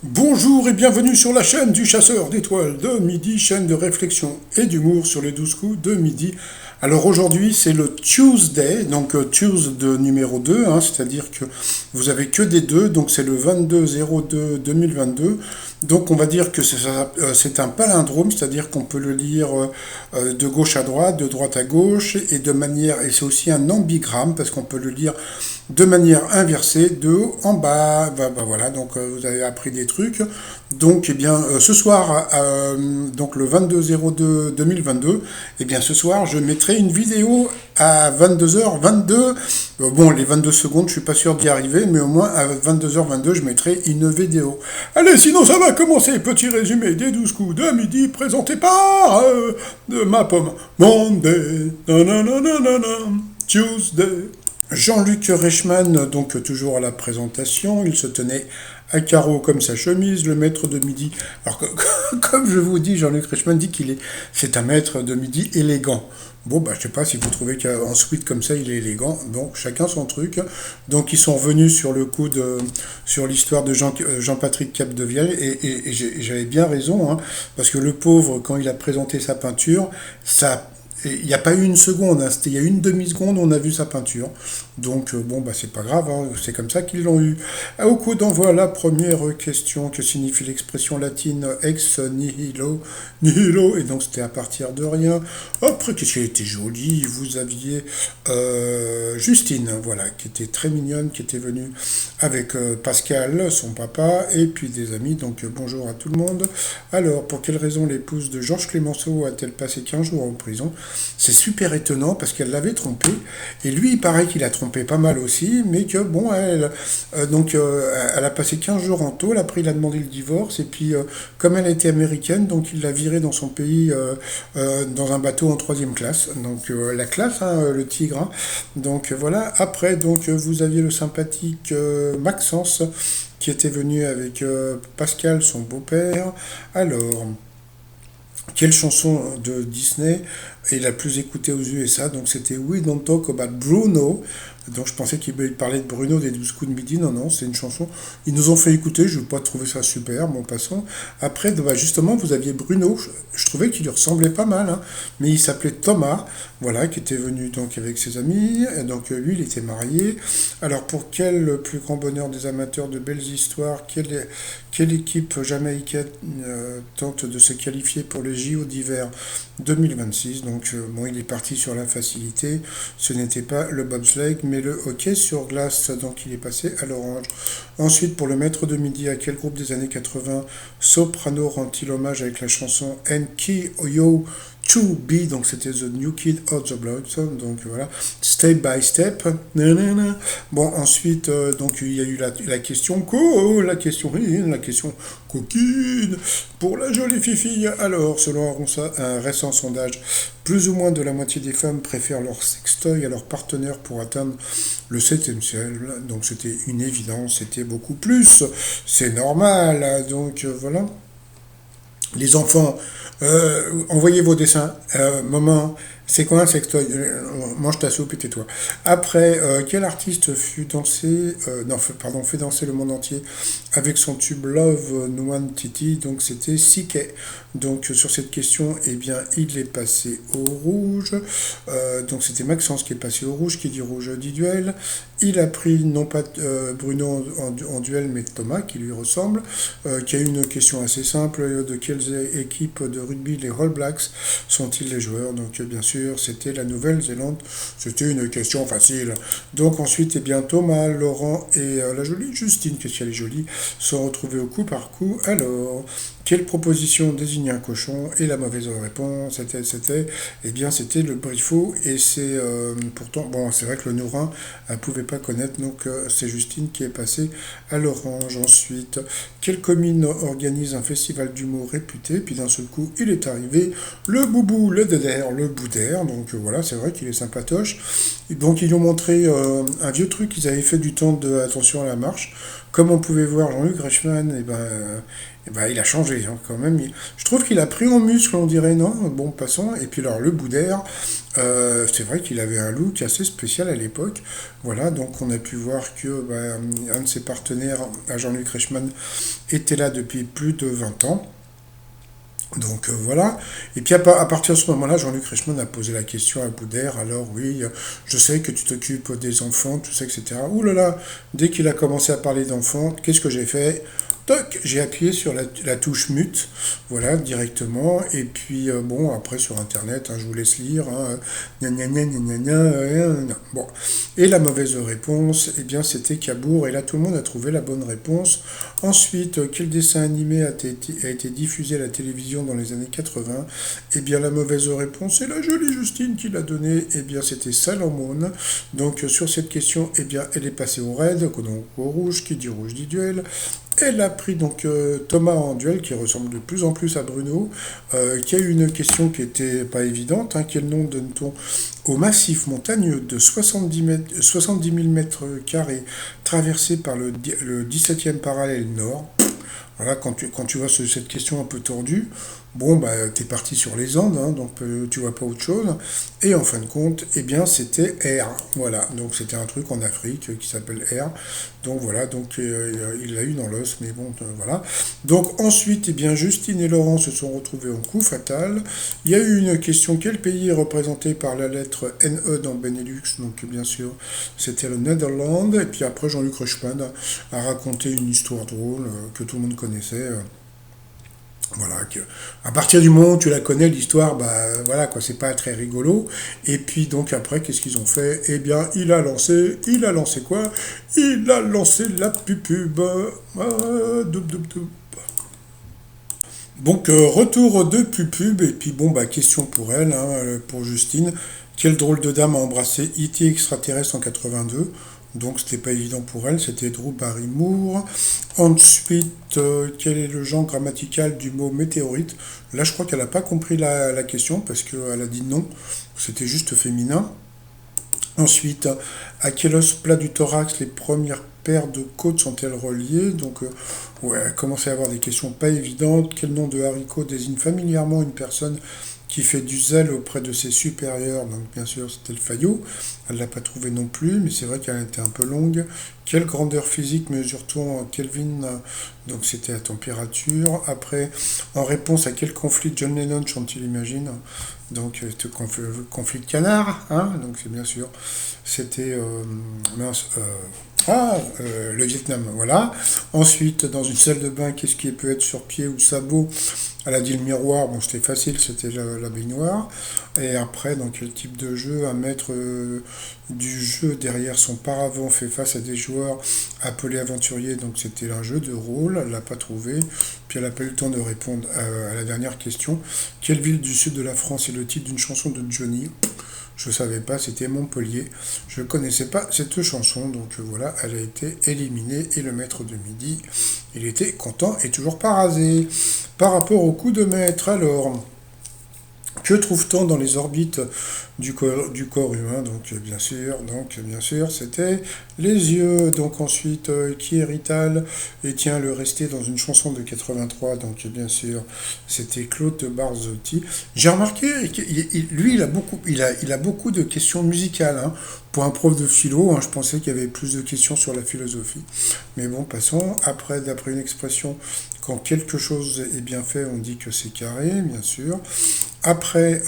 Bonjour et bienvenue sur la chaîne du chasseur d'étoiles de midi, chaîne de réflexion et d'humour sur les 12 coups de midi. Alors aujourd'hui c'est le Tuesday, donc Tuesday numéro 2, c'est-à-dire que vous avez que des 2, donc c'est le 22-02-2022. Donc on va dire que c'est un palindrome, c'est-à-dire qu'on peut le lire de gauche à droite, de droite à gauche, et de manière, et c'est aussi un ambigramme, parce qu'on peut le lire de manière inversée, de haut en bas. Voilà, donc vous avez appris des trucs. Donc, ce soir, donc le 22-02-2022, ce soir, je mettrai une vidéo à 22h22. Bon, les 22 secondes, je suis pas sûr d'y arriver, mais au moins à 22h22, je mettrai une vidéo. Allez, sinon ça va commencer. Petit résumé des 12 coups de midi présenté par de ma pomme. Monday, nanana, Tuesday. Jean-Luc Reichmann, donc toujours à la présentation, il se tenait à carreau comme sa chemise, le maître de midi. Alors, comme je vous dis, Jean-Luc Reichmann dit c'est un maître de midi élégant. Bon, je sais pas si vous trouvez qu'en suite comme ça, il est élégant. Bon, chacun son truc. Donc, ils sont revenus sur l'histoire de Jean-Patrick Capdevielle, et j'avais bien raison, parce que le pauvre, quand il a présenté sa peinture, ça il n'y a pas eu une seconde, c'était il y a une demi-seconde, on a vu sa peinture. Donc, c'est pas grave, c'est comme ça qu'ils l'ont eu. Au coup d'envoi, la première question, que signifie l'expression latine ex nihilo, nihilo, et donc c'était à partir de rien. Après, qu'est-ce qu'elle était jolie, vous aviez Justine, voilà, qui était très mignonne, qui était venue avec Pascal, son papa, et puis des amis, donc bonjour à tout le monde. Alors, pour quelle raison l'épouse de Georges Clemenceau a-t-elle passé 15 jours en prison? C'est super étonnant parce qu'elle l'avait trompé, et lui il paraît qu'il a trompé pas mal aussi, mais que bon, elle a passé 15 jours en tôle. Après il a demandé le divorce, et puis comme elle était américaine, donc il l'a virée dans son pays, dans un bateau en troisième classe, donc la classe, le tigre, donc voilà. Après, donc vous aviez le sympathique Maxence qui était venu avec Pascal, son beau-père. Alors, quelle chanson de Disney est la plus écoutée aux USA? Donc c'était We Don't Talk About Bruno. Donc je pensais qu'il parlait de Bruno des 12 coups de midi. Non, non, c'est une chanson. Ils nous ont fait écouter, je n'ai pas trouvé ça super, bon passant. Après, justement, vous aviez Bruno, je trouvais qu'il lui ressemblait pas mal, mais il s'appelait Thomas, voilà, qui était venu donc avec ses amis. Et donc lui, il était marié. Alors pour quel plus grand bonheur des amateurs de belles histoires, quelle équipe jamaïcaine tente de se qualifier pour les JO d'hiver 2026? Donc il est parti sur la facilité. Ce n'était pas le bobsleigh, mais le hockey sur glace. Donc il est passé à l'orange. Ensuite, pour le maître de midi, à quel groupe des années 80 Soprano rend-il hommage avec la chanson Enki Oyo To Be? Donc c'était The New Kid on the Block. Donc voilà, Step by Step. Nanana. Bon, ensuite, donc il y a eu la question la question coquine pour la jolie fifille. Alors, selon un récent sondage, plus ou moins de la moitié des femmes préfèrent leur sextoy à leur partenaire pour atteindre le septième ciel. Donc c'était une évidence, c'était beaucoup plus. C'est normal. Donc voilà. Les enfants, envoyez vos dessins. Maman, c'est quoi un sextoy? Mange ta soupe et tais-toi. Après, quel artiste fait danser le monde entier avec son tube Love No One Titi? Donc c'était CK. Donc sur cette question, il est passé au rouge. Donc c'était Maxence qui est passé au rouge, qui dit rouge dit duel. Il a pris non pas Bruno en duel, mais Thomas qui lui ressemble, qui a une question assez simple: de quelles équipes de rugby les All Blacks sont-ils les joueurs? Donc bien sûr, c'était la Nouvelle-Zélande. C'était une question facile. Donc ensuite, Thomas, Laurent et la jolie Justine, qu'est-ce qu'elle est jolie, sont retrouvés au coup par coup. Alors, quelle proposition désignait un cochon? Et la mauvaise réponse, c'était le briffaut. Et c'est pourtant, bon, c'est vrai que le Nourin ne pouvait pas connaître, donc c'est Justine qui est passée à l'orange. Ensuite, quelle commune organise un festival d'humour réputé? Puis d'un seul coup, il est arrivé le boubou, le dédère, le boudère. Donc voilà, c'est vrai qu'il est sympatoche. Et donc ils lui ont montré un vieux truc qu'ils avaient fait du temps de Attention à la marche. comme on pouvait voir Jean-Luc Reichmann, eh ben, il a changé hein, quand même. Je trouve qu'il a pris en muscle, on dirait, non? Bon, passons. Et puis alors, le Boudère, c'est vrai qu'il avait un look assez spécial à l'époque. Voilà, donc on a pu voir que un de ses partenaires, à Jean-Luc Reichmann, était là depuis plus de 20 ans. Donc voilà. Et puis à partir de ce moment-là, Jean-Luc Reichmann a posé la question à Boudère. Alors oui, je sais que tu t'occupes des enfants, tout ça, etc. Ouh là là, dès qu'il a commencé à parler d'enfants, qu'est-ce que j'ai fait? Toc, j'ai appuyé sur la touche mute, voilà, directement. Et puis bon, après sur Internet, hein, je vous laisse lire. Hein, gna gna gna gna gna gna, bon. Et la mauvaise réponse, eh bien, c'était Cabourg. Et là, tout le monde a trouvé la bonne réponse. Ensuite, quel dessin animé a été diffusé à la télévision dans les années 80? Eh bien, la mauvaise réponse, c'est la jolie Justine qui l'a donnée. Eh bien, c'était Salomon. Donc, sur cette question, eh bien, elle est passée au raid, donc au rouge, qui dit rouge dit duel. Elle a pris donc Thomas en duel, qui ressemble de plus en plus à Bruno, qui a eu une question qui était pas évidente. Hein, quel nom donne-t-on au massif montagneux de 70 000 mètres carrés traversé par le 17e parallèle nord? Voilà, quand tu vois cette question un peu tordue, bon, bah, t'es parti sur les Andes, hein, donc tu vois pas autre chose. Et en fin de compte, eh bien, c'était R. Voilà, donc c'était un truc en Afrique qui s'appelle R. Donc voilà, donc il l'a eu dans l'os, mais bon, voilà. Donc ensuite, eh bien, Justine et Laurent se sont retrouvés en coup fatal. Il y a eu une question, quel pays est représenté par la lettre NE dans Benelux? Donc bien sûr, c'était le Netherlands. Et puis après, Jean-Luc Reichmann a raconté une histoire drôle que tout le monde connaissait. Voilà, que, à partir du moment où tu la connais, l'histoire, bah voilà, quoi, c'est pas très rigolo. Et puis donc après, qu'est-ce qu'ils ont fait? Eh bien, il a lancé quoi? Il a lancé la pub. Donc retour de pub, et puis bon, bah question pour elle, hein, pour Justine. Quelle drôle de dame a embrassé E.T. extraterrestre en 82? Donc c'était pas évident pour elle, c'était Drew Barrymore. Ensuite, quel est le genre grammatical du mot météorite? Là, je crois qu'elle n'a pas compris la question parce qu'elle a dit non, c'était juste féminin. Ensuite, à quel os plat du thorax les premières paires de côtes sont-elles reliées? Donc, ouais, elle commence à avoir des questions pas évidentes. Quel nom de haricot désigne familièrement une personne qui fait du zèle auprès de ses supérieurs? Donc, bien sûr, c'était le faillot. Elle ne l'a pas trouvé non plus, mais c'est vrai qu'elle était un peu longue. Quelle grandeur physique mesure-t-on en Kelvin? Donc, c'était la température. Après, en réponse à quel conflit John Lennon chante-t-il Imagine? Donc, ce conflit de canard, hein? Donc, c'est bien sûr. C'était mince, le Vietnam, voilà. Ensuite, dans une salle de bain, qu'est-ce qui peut être sur pied ou sabot? Elle a dit le miroir, bon c'était facile, c'était la baignoire. Et après, dans quel type de jeu? Un maître du jeu derrière son paravent fait face à des joueurs appelés aventuriers, donc c'était un jeu de rôle, elle l'a pas trouvé. Puis elle n'a pas eu le temps de répondre à la dernière question. Quelle ville du sud de la France est le titre d'une chanson de Johnny? Je ne savais pas, c'était Montpellier. Je ne connaissais pas cette chanson, donc voilà, elle a été éliminée. Et le maître de midi, il était content et toujours pas rasé. Par rapport au coup de maître, alors, que trouve-t-on dans les orbites du corps humain? Donc bien sûr, c'était les yeux. Donc ensuite, qui est Rital et tient le resté dans une chanson de 83. Donc bien sûr, c'était Claude Barzotti. J'ai remarqué lui, il a beaucoup de questions musicales. Hein. Pour un prof de philo, hein, je pensais qu'il y avait plus de questions sur la philosophie. Mais bon, passons. Après, d'après une expression, quand quelque chose est bien fait, on dit que c'est carré, bien sûr. Après,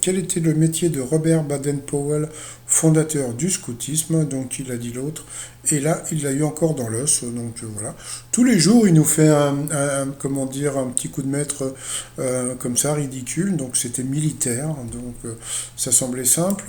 quel était le métier de Robert Baden-Powell, fondateur du scoutisme? Donc il a dit l'autre. Et là, il l'a eu encore dans l'os. Donc voilà. Tous les jours, il nous fait comment dire, un petit coup de maître comme ça, ridicule. Donc c'était militaire. Donc ça semblait simple.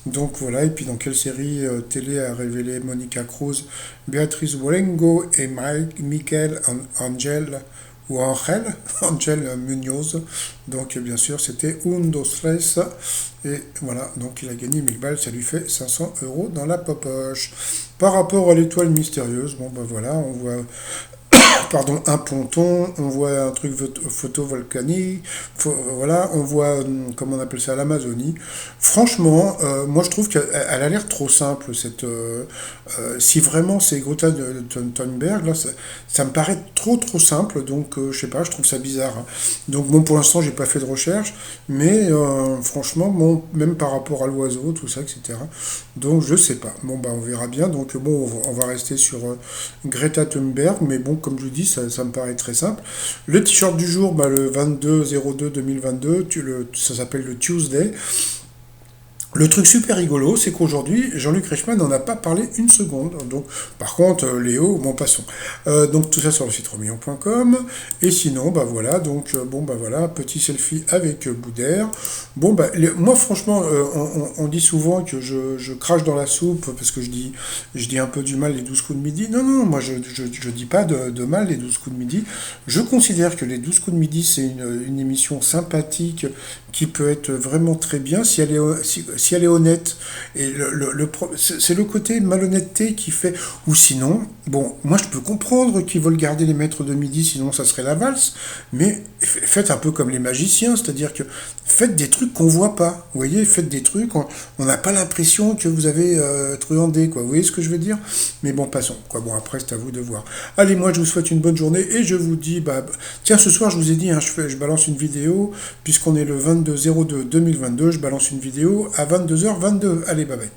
Donc voilà. Et puis dans quelle série télé a révélé Monica Cruz, Beatrice Bolengo et Michael Angel ou Angel, Angel Munoz. Donc bien sûr c'était un, dos, tres. Et voilà, donc il a gagné 1000 balles, ça lui fait 500 euros dans la poche. Par rapport à l'étoile mystérieuse, bon ben voilà, on voit pardon, un ponton, on voit un truc photovolcanique, voilà, on voit, comment on appelle ça, l'Amazonie. Franchement, moi je trouve qu'elle a l'air trop simple, si vraiment c'est Greta Thunberg, là, ça me paraît trop simple, donc je sais pas, je trouve ça bizarre, hein. Donc bon, pour l'instant, j'ai pas fait de recherche, mais franchement, bon, même par rapport à l'oiseau, tout ça, etc. Donc je sais pas. Bon, bah on verra bien. Donc bon, on va rester sur Greta Thunberg, mais bon, comme je vous dis, ça me paraît très simple. Le t-shirt du jour, bah, le 22/02/2022, ça s'appelle le Tuesday. Le truc super rigolo, c'est qu'aujourd'hui, Jean-Luc Reichmann n'en a pas parlé une seconde. Donc, par contre, Léo, bon, passons. Donc, tout ça sur le site romillon.com. Et sinon, bah voilà, donc, bon, bah voilà, petit selfie avec Boudère. Bon, bah, moi, franchement, on dit souvent que je crache dans la soupe parce que je dis un peu du mal les 12 coups de midi. Non, non, moi, je dis pas de mal les 12 coups de midi. Je considère que les 12 coups de midi, c'est une émission sympathique qui peut être vraiment très bien si elle est honnête. Et c'est le côté malhonnêteté qui fait. Ou sinon, bon, moi je peux comprendre qu'ils veulent garder les maîtres de midi, sinon ça serait la valse, mais faites un peu comme les magiciens, c'est-à-dire que faites des trucs qu'on voit pas. Vous voyez, faites des trucs, on n'a pas l'impression que vous avez truandé, quoi. Vous voyez ce que je veux dire? Mais bon, passons, quoi. Bon, après, c'est à vous de voir. Allez, moi je vous souhaite une bonne journée et je vous dis, bah, tiens, ce soir, je vous ai dit, hein, je balance une vidéo, puisqu'on est le 22/02/2022, je balance une vidéo à 22h22. Allez, bye bye.